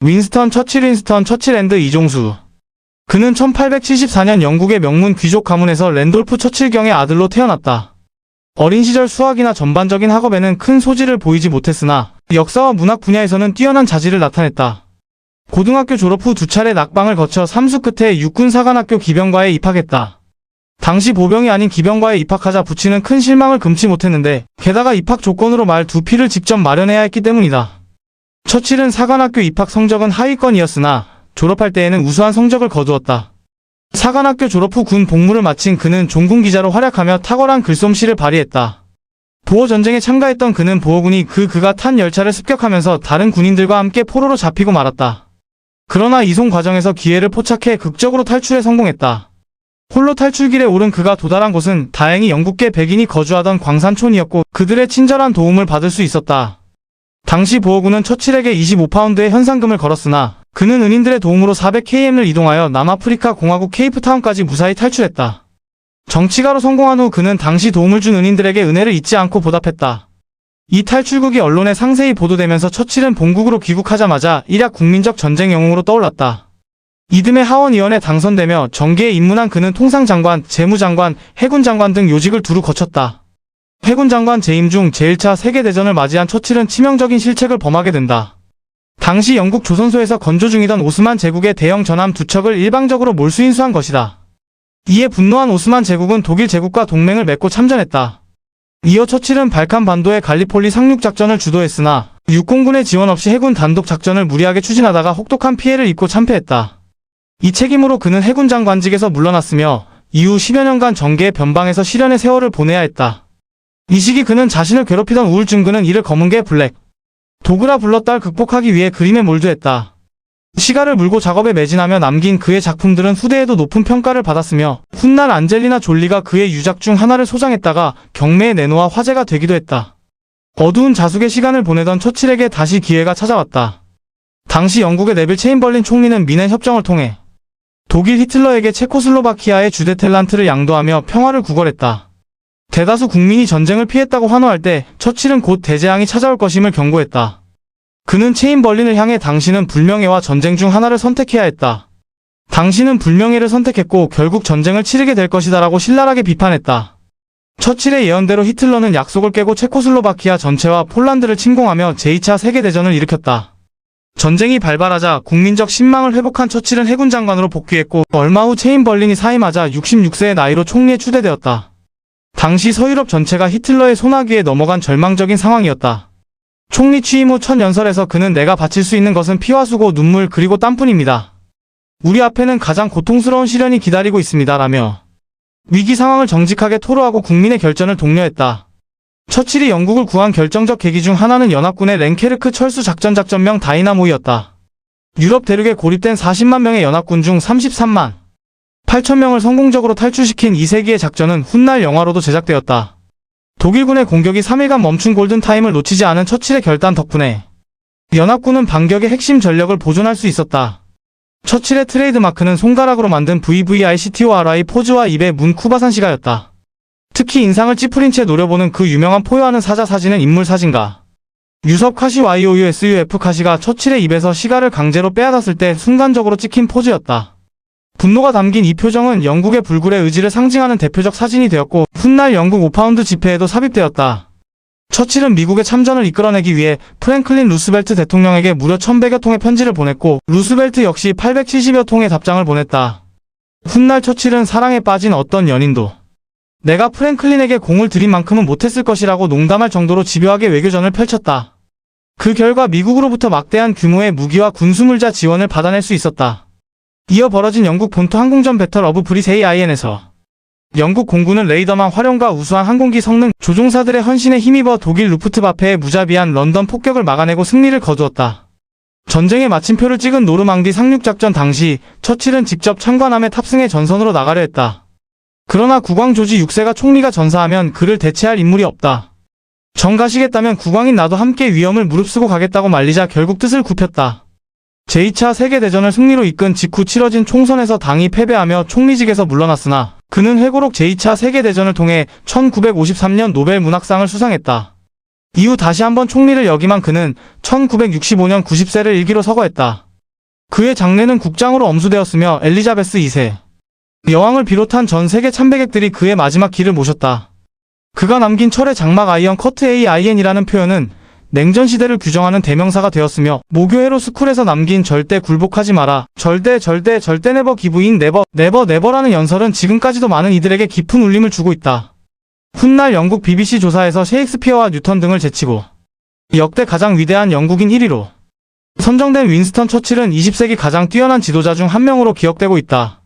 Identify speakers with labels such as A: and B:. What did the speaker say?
A: 윈스턴 처칠 앤드 이종수. 그는 1874년 영국의 명문 귀족 가문에서 랜돌프 처칠경의 아들로 태어났다. 어린 시절 수학이나 전반적인 학업에는 큰 소질을 보이지 못했으나 역사와 문학 분야에서는 뛰어난 자질을 나타냈다. 고등학교 졸업 후 2차례 낙방을 거쳐 삼수 끝에 육군사관학교 기병과에 입학했다. 당시 보병이 아닌 기병과에 입학하자 부친은 큰 실망을 금치 못했는데 게다가 입학 조건으로 말 2피를 직접 마련해야 했기 때문이다. 처칠은 사관학교 입학 성적은 하위권이었으나 졸업할 때에는 우수한 성적을 거두었다. 사관학교 졸업 후 군 복무를 마친 그는 종군 기자로 활약하며 탁월한 글솜씨를 발휘했다. 보어 전쟁에 참가했던 그는 보어군이 그가 탄 열차를 습격하면서 다른 군인들과 함께 포로로 잡히고 말았다. 그러나 이송 과정에서 기회를 포착해 극적으로 탈출에 성공했다. 홀로 탈출길에 오른 그가 도달한 곳은 다행히 영국계 백인이 거주하던 광산촌이었고 그들의 친절한 도움을 받을 수 있었다. 당시 보어군은 처칠에게 25파운드의 현상금을 걸었으나 그는 은인들의 도움으로 400km를 이동하여 남아프리카 공화국 케이프타운까지 무사히 탈출했다. 정치가로 성공한 후 그는 당시 도움을 준 은인들에게 은혜를 잊지 않고 보답했다. 이 탈출극이 언론에 상세히 보도되면서 처칠은 본국으로 귀국하자마자 일약 국민적 전쟁 영웅으로 떠올랐다. 이듬해 하원의원에 당선되며 정계에 입문한 그는 통상장관, 재무장관, 해군장관 등 요직을 두루 거쳤다. 해군장관 재임 중 제1차 세계대전을 맞이한 처칠은 치명적인 실책을 범하게 된다. 당시 영국 조선소에서 건조 중이던 오스만 제국의 대형 전함 2척을 일방적으로 몰수인수한 것이다. 이에 분노한 오스만 제국은 독일 제국과 동맹을 맺고 참전했다. 이어 처칠은 발칸 반도의 갈리폴리 상륙작전을 주도했으나 육공군의 지원 없이 해군 단독 작전을 무리하게 추진하다가 혹독한 피해를 입고 참패했다. 이 책임으로 그는 해군 장관직에서 물러났으며 이후 10여 년간 정계의 변방에서 시련의 세월을 보내야 했다. 이 시기 그는 자신을 괴롭히던 우울증 이를 검은개 블랙 도그라 불렀다를 극복하기 위해 그림에 몰두했다. 시가를 물고 작업에 매진하며 남긴 그의 작품들은 후대에도 높은 평가를 받았으며 훗날 안젤리나 졸리가 그의 유작 중 하나를 소장했다가 경매에 내놓아 화제가 되기도 했다. 어두운 자숙의 시간을 보내던 처칠에게 다시 기회가 찾아왔다. 당시 영국의 네빌 체인벌린 총리는 미넨 협정을 통해 독일 히틀러에게 체코슬로바키아의 주데텔란트를 양도하며 평화를 구걸했다. 대다수 국민이 전쟁을 피했다고 환호할 때 처칠은 곧 대재앙이 찾아올 것임을 경고했다. 그는 체인벌린을 향해 당신은 불명예와 전쟁 중 하나를 선택해야 했다. 당신은 불명예를 선택했고 결국 전쟁을 치르게 될 것이다 라고 신랄하게 비판했다. 처칠의 예언대로 히틀러는 약속을 깨고 체코슬로바키아 전체와 폴란드를 침공하며 제2차 세계대전을 일으켰다. 전쟁이 발발하자 국민적 신망을 회복한 처칠은 해군 장관으로 복귀했고 얼마 후 체인벌린이 사임하자 66세의 나이로 총리에 추대되었다. 당시 서유럽 전체가 히틀러의 손아귀에 넘어간 절망적인 상황이었다. 총리 취임 후 첫 연설에서 그는 내가 바칠 수 있는 것은 피와 수고, 눈물 그리고 땀뿐입니다. 우리 앞에는 가장 고통스러운 시련이 기다리고 있습니다. 라며 위기 상황을 정직하게 토로하고 국민의 결전을 독려했다. 처칠이 영국을 구한 결정적 계기 중 하나는 연합군의 랭케르크 철수 작전명 다이나모이었다. 유럽 대륙에 고립된 40만 명의 연합군 중 33만 8천명을 성공적으로 탈출시킨 2세기의 작전은 훗날 영화로도 제작되었다. 독일군의 공격이 3일간 멈춘 골든타임을 놓치지 않은 처칠의 결단 덕분에 연합군은 반격의 핵심 전력을 보존할 수 있었다. 처칠의 트레이드마크는 손가락으로 만든 VVICTORI 포즈와 입의 문 쿠바산 시가였다. 특히 인상을 찌푸린 채 노려보는 그 유명한 포효하는 사자 사진은 인물 사진가 유섭 카시 YOUSUF 카시가 처칠의 입에서 시가를 강제로 빼앗았을 때 순간적으로 찍힌 포즈였다. 분노가 담긴 이 표정은 영국의 불굴의 의지를 상징하는 대표적 사진이 되었고 훗날 영국 5파운드 지폐에도 삽입되었다. 처칠은 미국의 참전을 이끌어내기 위해 프랭클린 루스벨트 대통령에게 무려 1100여 통의 편지를 보냈고 루스벨트 역시 870여 통의 답장을 보냈다. 훗날 처칠은 사랑에 빠진 어떤 연인도 내가 프랭클린에게 공을 들인 만큼은 못했을 것이라고 농담할 정도로 집요하게 외교전을 펼쳤다. 그 결과 미국으로부터 막대한 규모의 무기와 군수물자 지원을 받아낼 수 있었다. 이어 벌어진 영국 본토 항공전 배틀 오브 브리세이아이엔에서 영국 공군은 레이더망 활용과 우수한 항공기 성능, 조종사들의 헌신에 힘입어 독일 루프트바페의 무자비한 런던 폭격을 막아내고 승리를 거두었다. 전쟁의 마침표를 찍은 노르망디 상륙작전 당시 처칠은 직접 참관함에 탑승해 전선으로 나가려 했다. 그러나 국왕 조지 6세가 총리가 전사하면 그를 대체할 인물이 없다. 정 가시겠다면 국왕인 나도 함께 위험을 무릅쓰고 가겠다고 말리자 결국 뜻을 굽혔다. 제2차 세계대전을 승리로 이끈 직후 치러진 총선에서 당이 패배하며 총리직에서 물러났으나 그는 회고록 제2차 세계대전을 통해 1953년 노벨 문학상을 수상했다. 이후 다시 한번 총리를 역임한 그는 1965년 90세를 일기로 서거했다. 그의 장례는 국장으로 엄수되었으며 엘리자베스 2세 여왕을 비롯한 전 세계 참배객들이 그의 마지막 길을 모셨다. 그가 남긴 철의 장막 아이언 커트 AIN이라는 표현은 냉전 시대를 규정하는 대명사가 되었으며 모교회로 스쿨에서 남긴 절대 굴복하지 마라, 절대 네버 기브인 네버라는 연설은 지금까지도 많은 이들에게 깊은 울림을 주고 있다. 훗날 영국 BBC 조사에서 셰익스피어와 뉴턴 등을 제치고 역대 가장 위대한 영국인 1위로 선정된 윈스턴 처칠은 20세기 가장 뛰어난 지도자 중 한 명으로 기억되고 있다.